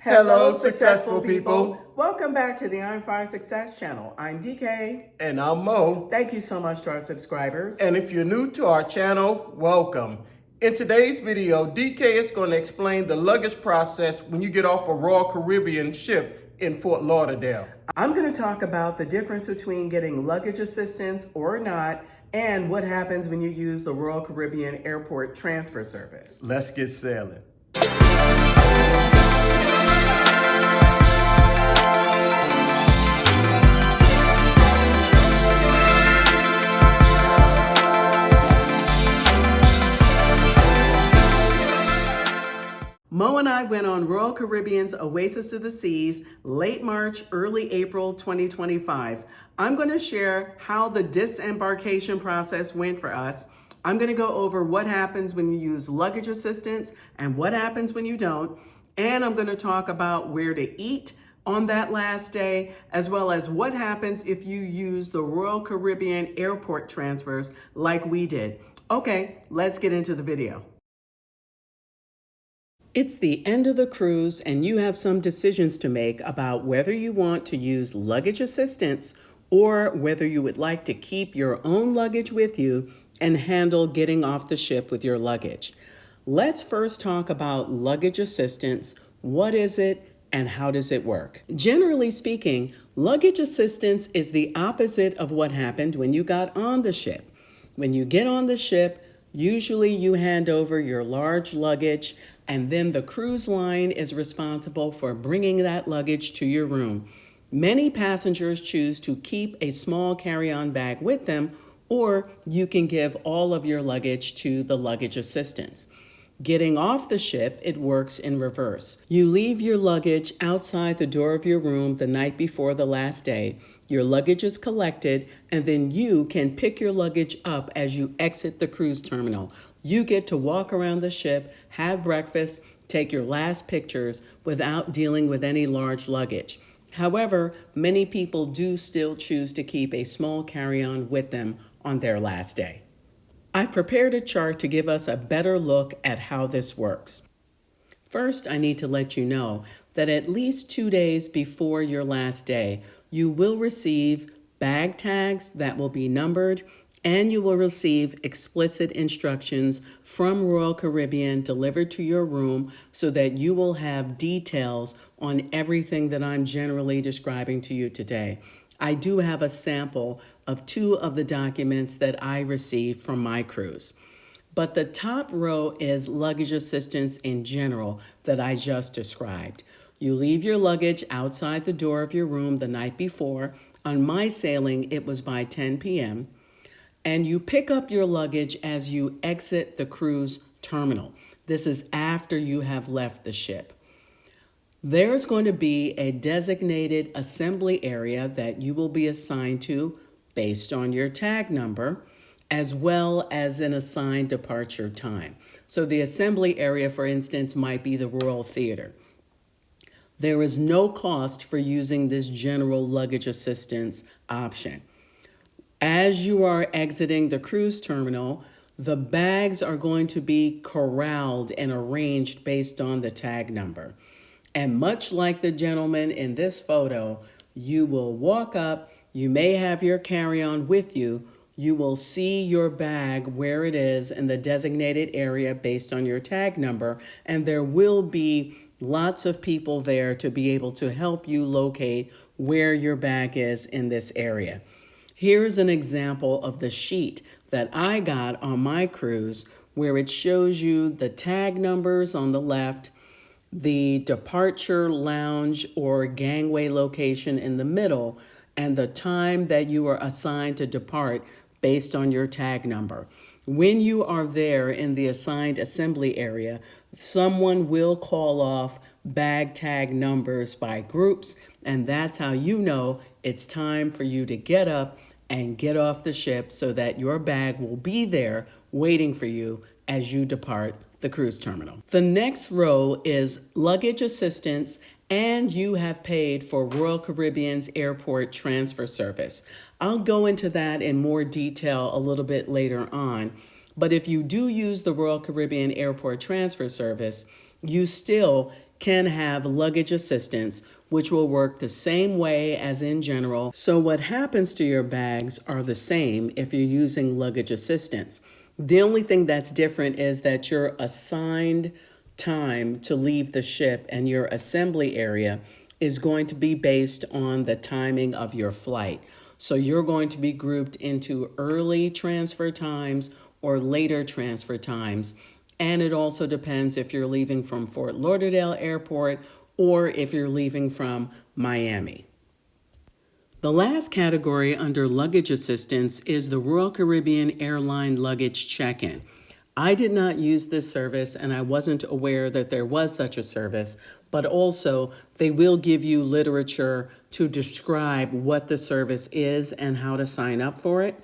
Hello, successful people. Welcome back to the On Fire Success channel. I'm DK. And I'm Mo. Thank you so much to our subscribers. And if you're new to our channel, welcome. In today's video, DK is going to explain the luggage process when you get off a Royal Caribbean ship in Fort Lauderdale. I'm going to talk about the difference between getting luggage assistance or not, and what happens when you use the Royal Caribbean Airport Transfer Service. Let's get sailing. Mo and I went on Royal Caribbean's Oasis of the Seas late March, early April 2025. I'm going to share how the disembarkation process went for us. I'm going to go over what happens when you use luggage assistance and what happens when you don't. And I'm going to talk about where to eat on that last day, as well as what happens if you use the Royal Caribbean airport transfers like we did. Okay, let's get into the video. It's the end of the cruise and you have some decisions to make about whether you want to use luggage assistance or whether you would like to keep your own luggage with you and handle getting off the ship with your luggage. Let's first talk about luggage assistance. What is it and how does it work? Generally speaking, luggage assistance is the opposite of what happened when you got on the ship. When you get on the ship, usually you hand over your large luggage, and then the cruise line is responsible for bringing that luggage to your room. Many passengers choose to keep a small carry-on bag with them, or you can give all of your luggage to the luggage assistance. Getting off the ship, it works in reverse. You leave your luggage outside the door of your room the night before the last day. Your luggage is collected, and then you can pick your luggage up as you exit the cruise terminal. You get to walk around the ship, have breakfast, take your last pictures without dealing with any large luggage. However, many people do still choose to keep a small carry-on with them on their last day. I've prepared a chart to give us a better look at how this works. First, I need to let you know that at least 2 days before your last day, you will receive bag tags that will be numbered, and you will receive explicit instructions from Royal Caribbean delivered to your room so that you will have details on everything that I'm generally describing to you today. I do have a sample of 2 of the documents that I received from my cruise. But the top row is luggage assistance in general that I just described. You leave your luggage outside the door of your room the night before. On my sailing, it was by 10 p.m. And you pick up your luggage as you exit the cruise terminal. This is after you have left the ship. There's going to be a designated assembly area that you will be assigned to based on your tag number, as well as an assigned departure time. So the assembly area, for instance, might be the Royal Theater. There is no cost for using this general luggage assistance option. As you are exiting the cruise terminal, the bags are going to be corralled and arranged based on the tag number. And much like the gentleman in this photo, you will walk up, you may have your carry-on with you, you will see your bag where it is in the designated area based on your tag number, and there will be lots of people there to be able to help you locate where your bag is in this area. Here's an example of the sheet that I got on my cruise where it shows you the tag numbers on the left, the departure lounge or gangway location in the middle, and the time that you are assigned to depart based on your tag number. When you are there in the assigned assembly area, someone will call off bag tag numbers by groups, and that's how you know it's time for you to get up and get off the ship so that your bag will be there waiting for you as you depart the cruise terminal. The next row is luggage assistance, and you have paid for Royal Caribbean's airport transfer service. I'll go into that in more detail a little bit later on, but if you do use the Royal Caribbean airport transfer service, you still can have luggage assistance, which will work the same way as in general. So what happens to your bags are the same if you're using luggage assistance. The only thing that's different is that your assigned time to leave the ship and your assembly area is going to be based on the timing of your flight. So you're going to be grouped into early transfer times or later transfer times. And it also depends if you're leaving from Fort Lauderdale Airport or if you're leaving from Miami. The last category under luggage assistance is the Royal Caribbean Airline Luggage Check-in. I did not use this service and I wasn't aware that there was such a service, but also they will give you literature to describe what the service is and how to sign up for it.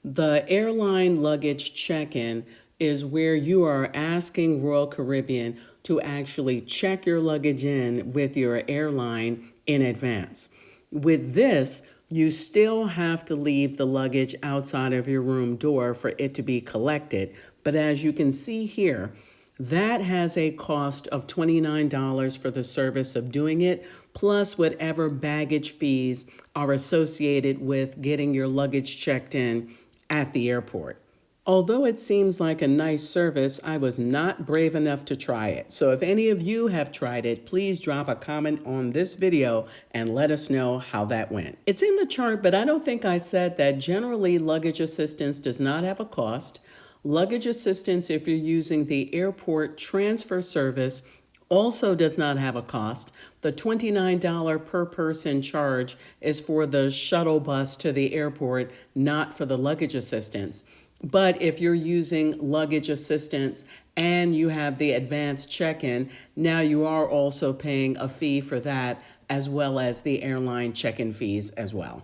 The airline luggage check-in is where you are asking Royal Caribbean to actually check your luggage in with your airline in advance. With this, you still have to leave the luggage outside of your room door for it to be collected. But as you can see here, that has a cost of $29 for the service of doing it, plus whatever baggage fees are associated with getting your luggage checked in at the airport. Although it seems like a nice service, I was not brave enough to try it. So if any of you have tried it, please drop a comment on this video and let us know how that went. It's in the chart, but I don't think I said that generally luggage assistance does not have a cost. Luggage assistance, if you're using the airport transfer service, also does not have a cost. The $29 per person charge is for the shuttle bus to the airport, not for the luggage assistance. But if you're using luggage assistance and you have the advanced check-in, now you are also paying a fee for that, as well as the airline check-in fees as well.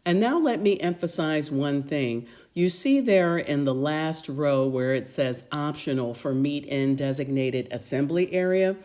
And now let me emphasize one thing. You see there in the last row where it says optional for meet in designated assembly area.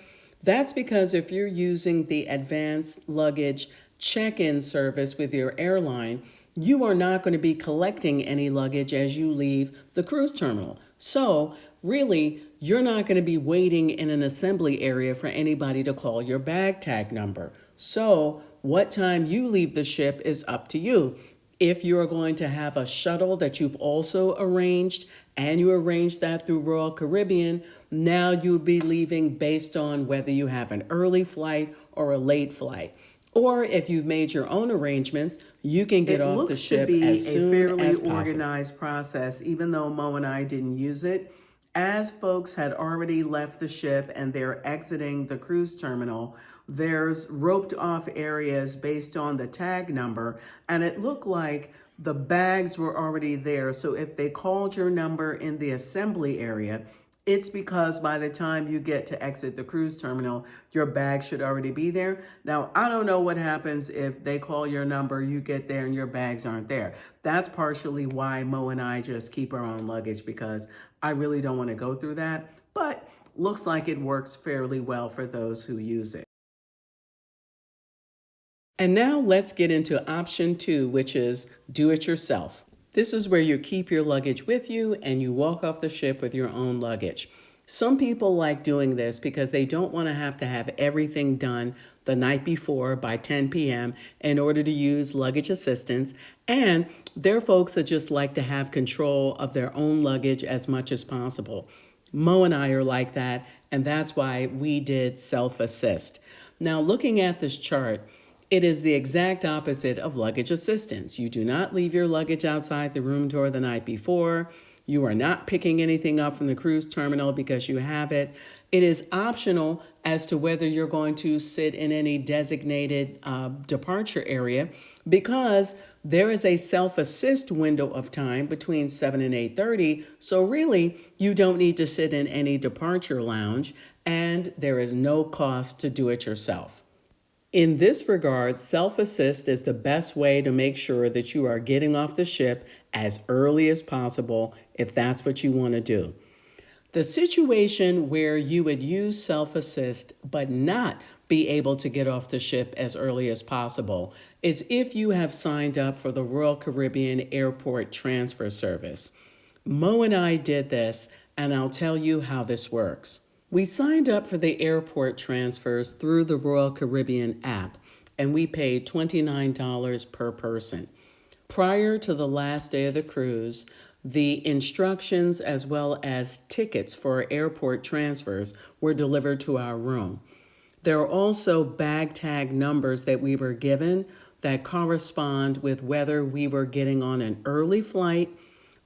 That's because if you're using the advanced luggage check-in service with your airline, you are not going to be collecting any luggage as you leave the cruise terminal. So really, you're not going to be waiting in an assembly area for anybody to call your bag tag number. So what time you leave the ship is up to you. If you're going to have a shuttle that you've also arranged and you arrange that through Royal Caribbean, now you'll be leaving based on whether you have an early flight or a late flight. Or if you've made your own arrangements, you can get off the ship as soon as possible. It looks to be a fairly organized process, even though Mo and I didn't use it. As folks had already left the ship and they're exiting the cruise terminal, there's roped off areas based on the tag number, and it looked like the bags were already there. So if they called your number in the assembly area, it's because by the time you get to exit the cruise terminal, your bag should already be there. Now, I don't know what happens if they call your number, you get there and your bags aren't there. That's partially why Mo and I just keep our own luggage, because I really don't want to go through that. But looks like it works fairly well for those who use it. And now let's get into option 2, which is do it yourself. This is where you keep your luggage with you and you walk off the ship with your own luggage. Some people like doing this because they don't want to have everything done the night before by 10 p.m. in order to use luggage assistance. And there are folks that just like to have control of their own luggage as much as possible. Mo and I are like that, and that's why we did self-assist. Now, looking at this chart, it is the exact opposite of luggage assistance. You do not leave your luggage outside the room door the night before. You are not picking anything up from the cruise terminal because you have it. It is optional as to whether you're going to sit in any designated departure area, because there is a self-assist window of time between 7 and 8:30. So really, you don't need to sit in any departure lounge, and there is no cost to do it yourself. In this regard, self-assist is the best way to make sure that you are getting off the ship as early as possible if that's what you want to do. The situation where you would use self-assist but not be able to get off the ship as early as possible is if you have signed up for the Royal Caribbean Airport Transfer Service. Mo and I did this, and I'll tell you how this works. We signed up for the airport transfers through the Royal Caribbean app, and we paid $29 per person. Prior to the last day of the cruise, the instructions as well as tickets for airport transfers were delivered to our room. There are also bag tag numbers that we were given that correspond with whether we were getting on an early flight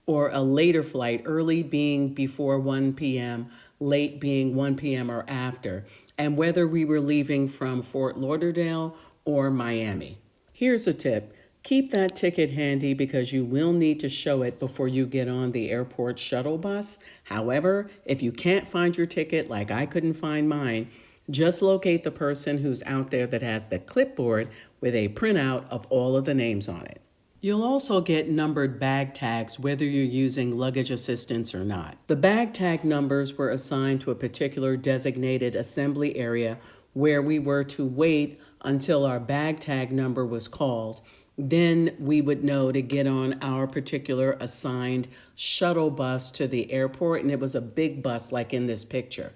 or a later flight, early being before 1 p.m., late being 1 p.m. or after, and whether we were leaving from Fort Lauderdale or Miami. Here's a tip. Keep that ticket handy because you will need to show it before you get on the airport shuttle bus. However, if you can't find your ticket, like I couldn't find mine, just locate the person who's out there that has the clipboard with a printout of all of the names on it. You'll also get numbered bag tags whether you're using luggage assistance or not. The bag tag numbers were assigned to a particular designated assembly area where we were to wait until our bag tag number was called. Then we would know to get on our particular assigned shuttle bus to the airport, and it was a big bus like in this picture.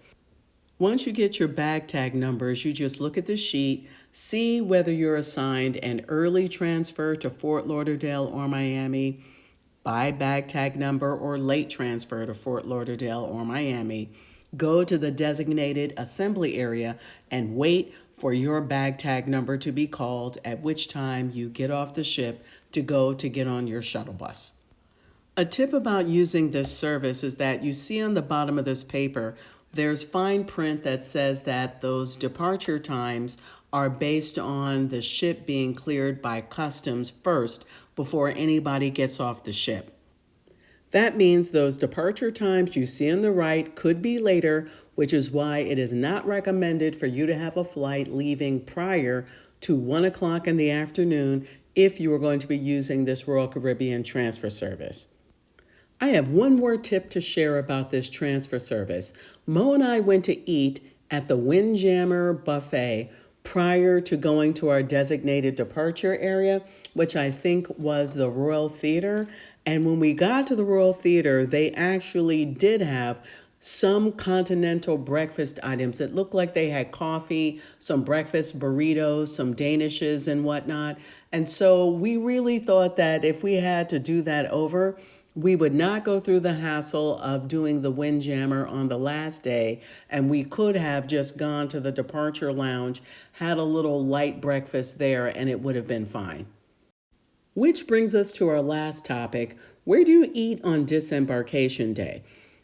Once you get your bag tag numbers, you just look at the sheet, see whether you're assigned an early transfer to Fort Lauderdale or Miami by bag tag number or late transfer to Fort Lauderdale or Miami. Go to the designated assembly area and wait for your bag tag number to be called, at which time you get off the ship to get on your shuttle bus. A tip about using this service is that you see on the bottom of this paper, there's fine print that says that those departure times are based on the ship being cleared by customs first before anybody gets off the ship. That means those departure times you see on the right could be later, which is why it is not recommended for you to have a flight leaving prior to 1 o'clock in the afternoon if you are going to be using this Royal Caribbean transfer service. I have one more tip to share about this transfer service. Mo and I went to eat at the Windjammer Buffet prior to going to our designated departure area, which I think was the Royal Theater. And when we got to the Royal Theater, they actually did have some continental breakfast items. It looked like they had coffee, some breakfast burritos, some Danishes and whatnot. And so we really thought that if we had to do that over, we would not go through the hassle of doing the Windjammer on the last day, and we could have just gone to the departure lounge, had a little light breakfast there, and it would have been fine. Which brings us to our last topic. Where do you eat on disembarkation day?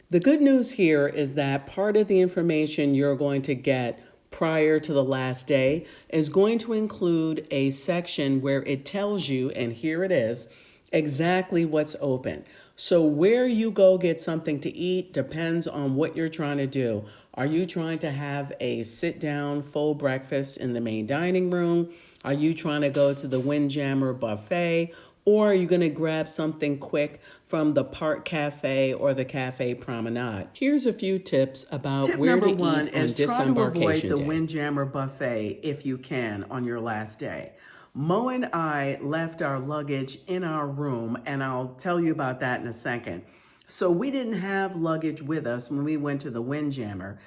The good news here is that part of the information you're going to get prior to the last day is going to include a section where it tells you, and here it is, exactly what's open. So where you go get something to eat depends on what you're trying to do. Are you trying to have a sit-down full breakfast in the main dining room? Are you trying to go to the Windjammer Buffet? Or are you going to grab something quick from the Park Cafe or the Cafe Promenade? Here's a few tips about where to eat on disembarkation day. Tip number one is try to avoid the Windjammer Buffet if you can on your last day. Mo and I left our luggage in our room, and I'll tell you about that in a second. So we didn't have luggage with us when we went to the Windjammer.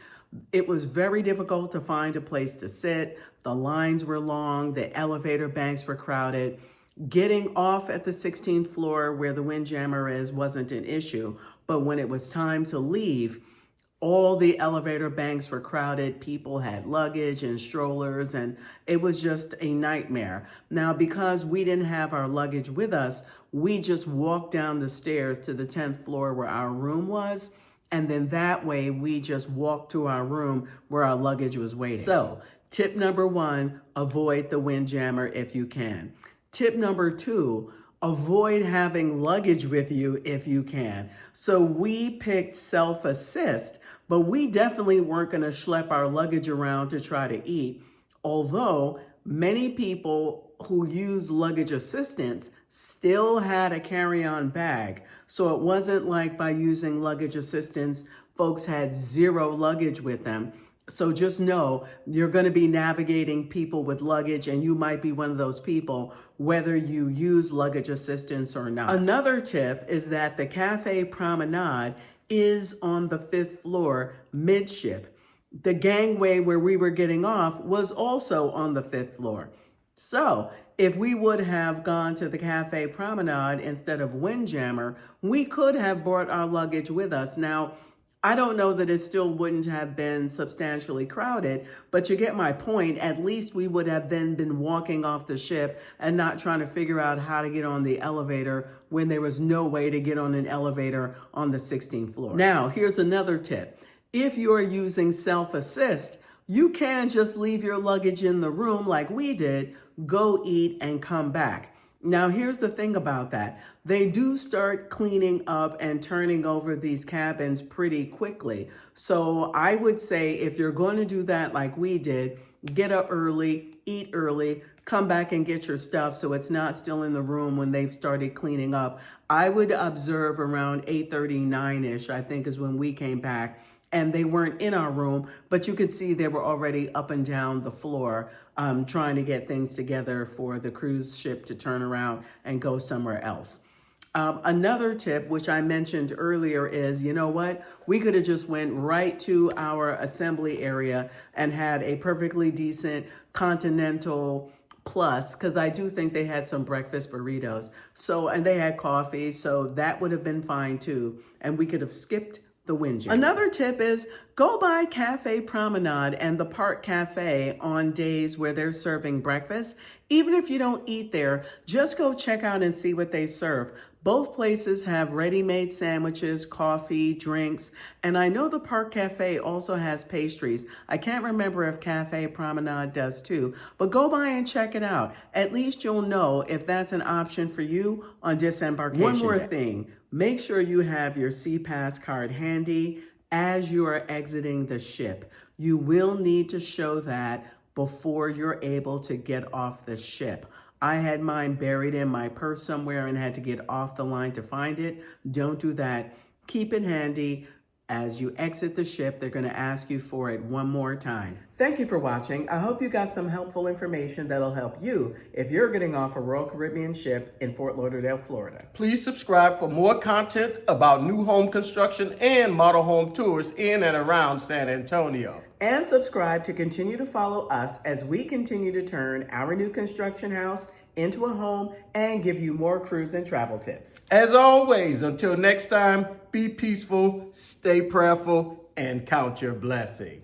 It was very difficult to find a place to sit. The lines were long, the elevator banks were crowded. Getting off at the 16th floor where the Windjammer is wasn't an issue, but when it was time to leave, all the elevator banks were crowded. People had luggage and strollers, and it was just a nightmare. Now, because we didn't have our luggage with us, we just walked down the stairs to the 10th floor where our room was. And then that way we just walked to our room where our luggage was waiting. So tip number one, avoid the Windjammer if you can. Tip number two, avoid having luggage with you if you can. So we picked self-assist, but we definitely weren't going to schlep our luggage around to try to eat. Although many people who use luggage assistance still had a carry-on bag. So it wasn't like by using luggage assistance, folks had zero luggage with them. So just know you're going to be navigating people with luggage, and you might be one of those people, whether you use luggage assistance or not. Another tip is that the Cafe Promenade is on the 5th floor midship. The gangway where we were getting off was also on the 5th floor. So if we would have gone to the Cafe Promenade instead of Windjammer, we could have brought our luggage with us. Now, I don't know that it still wouldn't have been substantially crowded, but you get my point. At least we would have then been walking off the ship and not trying to figure out how to get on the elevator when there was no way to get on an elevator on the 16th floor. Now, here's another tip. If you're using self-assist, you can just leave your luggage in the room like we did, go eat and come back. Now, here's the thing about that. They do start cleaning up and turning over these cabins pretty quickly. So I would say if you're going to do that like we did, get up early, eat early, come back and get your stuff so it's not still in the room when they've started cleaning up. I would observe around 8:39-ish, I think is when we came back. And they weren't in our room, but you could see they were already up and down the floor trying to get things together for the cruise ship to turn around and go somewhere else. Another tip, which I mentioned earlier, is, you know what? We could have just went right to our assembly area and had a perfectly decent continental plus, because I do think they had some breakfast burritos. So, and they had coffee, so that would have been fine too. And we could have skipped the Windjammer. Another tip is go by Cafe Promenade and the Park Cafe on days where they're serving breakfast. Even if you don't eat there, just go check out and see what they serve. Both places have ready-made sandwiches, coffee, drinks, and I know the Park Cafe also has pastries. I can't remember if Cafe Promenade does too, but go by and check it out. At least you'll know if that's an option for you on disembarkation. One more thing. Make sure you have your SeaPass card handy as you are exiting the ship. You will need to show that before you're able to get off the ship. I had mine buried in my purse somewhere and had to get off the line to find it. Don't do that. Keep it handy. As you exit the ship, they're going to ask you for it one more time. Thank you for watching. I hope you got some helpful information that'll help you if you're getting off a Royal Caribbean ship in Fort Lauderdale, Florida. Please subscribe for more content about new home construction and model home tours in and around San Antonio. And subscribe to continue to follow us as we continue to turn our new construction house into a home and give you more cruise and travel tips. As always, until next time, be peaceful, stay prayerful, and count your blessings.